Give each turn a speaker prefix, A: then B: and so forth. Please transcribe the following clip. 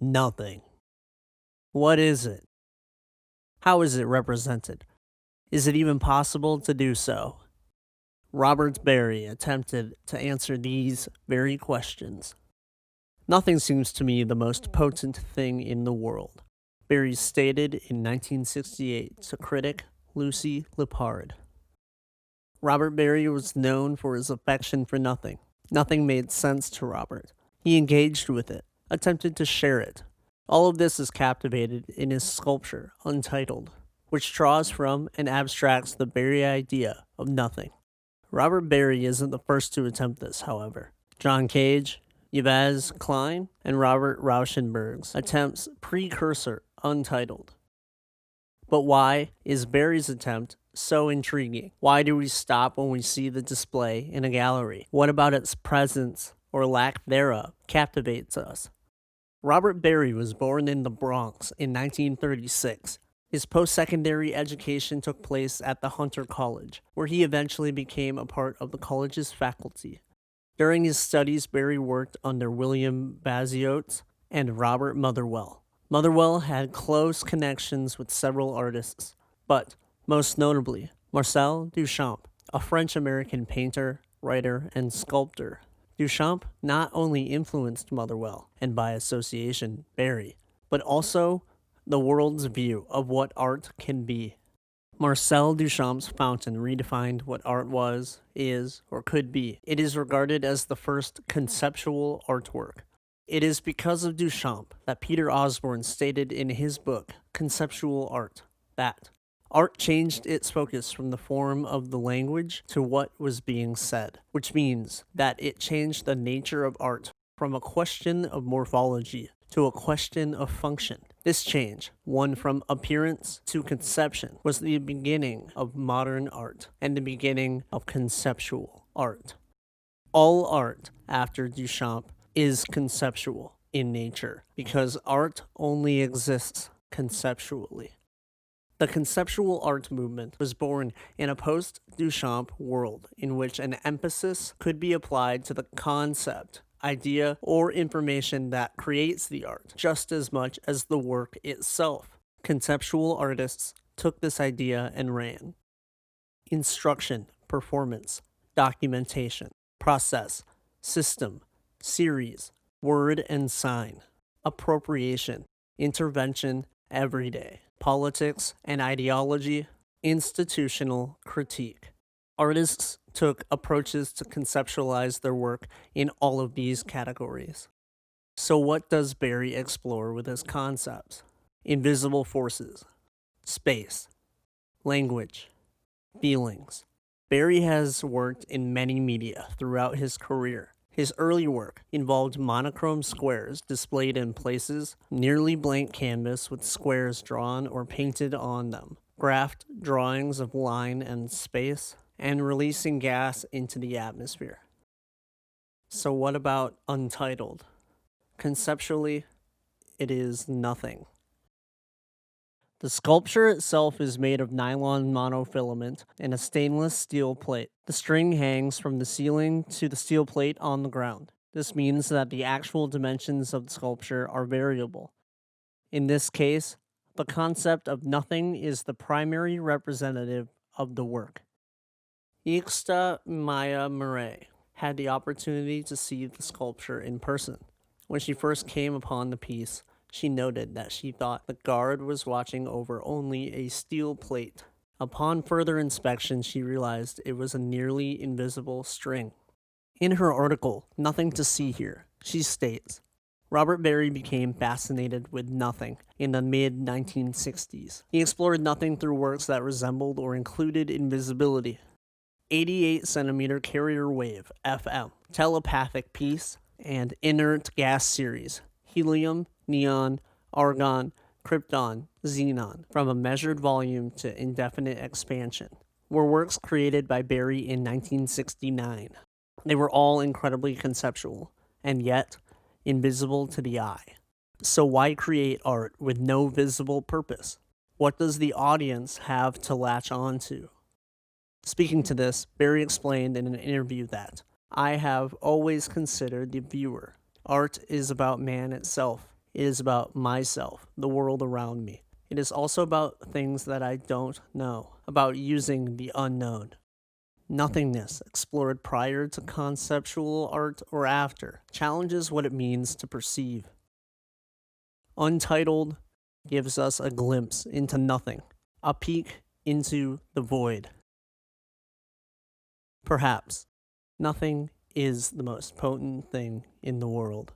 A: Nothing. What is it? How is it represented? Is it even possible to do so? Robert Barry attempted to answer these very questions. Nothing seems to me the most potent thing in the world, Barry stated in 1968 to critic Lucy Lippard. Robert Barry was known for his affection for nothing. Nothing made sense to Robert. He engaged with it, attempted to share it. All of this is captivated in his sculpture, Untitled, which draws from and abstracts the Barry idea of nothing. Robert Barry isn't the first to attempt this, however. John Cage, Yves Klein, and Robert Rauschenberg's attempts precursor Untitled. But why is Barry's attempt so intriguing? Why do we stop when we see the display in a gallery? What about its presence or lack thereof captivates us? Robert Barry was born in the Bronx in 1936. His post-secondary education took place at the Hunter College, where he eventually became a part of the college's faculty. During his studies, Barry worked under William Baziotes and Robert Motherwell. Motherwell had close connections with several artists, but most notably, Marcel Duchamp, a French-American painter, writer, and sculptor. Duchamp not only influenced Motherwell, and by association, Barry, but also the world's view of what art can be. Marcel Duchamp's fountain redefined what art was, is, or could be. It is regarded as the first conceptual artwork. It is because of Duchamp that Peter Osborne stated in his book, Conceptual Art, that art changed its focus from the form of the language to what was being said, which means that it changed the nature of art from a question of morphology to a question of function. This change, one from appearance to conception, was the beginning of modern art and the beginning of conceptual art. All art after Duchamp is conceptual in nature because art only exists conceptually. The conceptual art movement was born in a post-Duchamp world in which an emphasis could be applied to the concept, idea, or information that creates the art, just as much as the work itself. Conceptual artists took this idea and ran. Instruction, performance, documentation, process, system, series, word and sign, appropriation, intervention, everyday, politics and ideology, institutional critique. Artists took approaches to conceptualize their work in all of these categories. So what does Barry explore with his concepts? Invisible forces, space, language, feelings. Barry has worked in many media throughout his career. His early work involved monochrome squares displayed in places, nearly blank canvas with squares drawn or painted on them, graphed drawings of line and space, and releasing gas into the atmosphere. So what about Untitled? Conceptually, it is nothing. The sculpture itself is made of nylon monofilament and a stainless steel plate. The string hangs from the ceiling to the steel plate on the ground. This means that the actual dimensions of the sculpture are variable. In this case, the concept of nothing is the primary representative of the work. Ixta Maya Murray had the opportunity to see the sculpture in person. When she first came upon the piece, she noted that she thought the guard was watching over only a steel plate. Upon further inspection, she realized it was a nearly invisible string. In her article, Nothing to See Here, she states, Robert Barry became fascinated with nothing in the mid-1960s. He explored nothing through works that resembled or included invisibility. 88-centimeter carrier wave, FM, telepathic piece, and inert gas series, helium, neon, argon, krypton, xenon, from a measured volume to indefinite expansion, were works created by Barry in 1969. They were all incredibly conceptual, and yet invisible to the eye. So why create art with no visible purpose? What does the audience have to latch on to? Speaking to this, Barry explained in an interview that, I have always considered the viewer. Art is about man itself. It is about myself, the world around me. It is also about things that I don't know, about using the unknown. Nothingness, explored prior to conceptual art or after, challenges what it means to perceive. Untitled gives us a glimpse into nothing, a peek into the void. Perhaps nothing is the most potent thing in the world.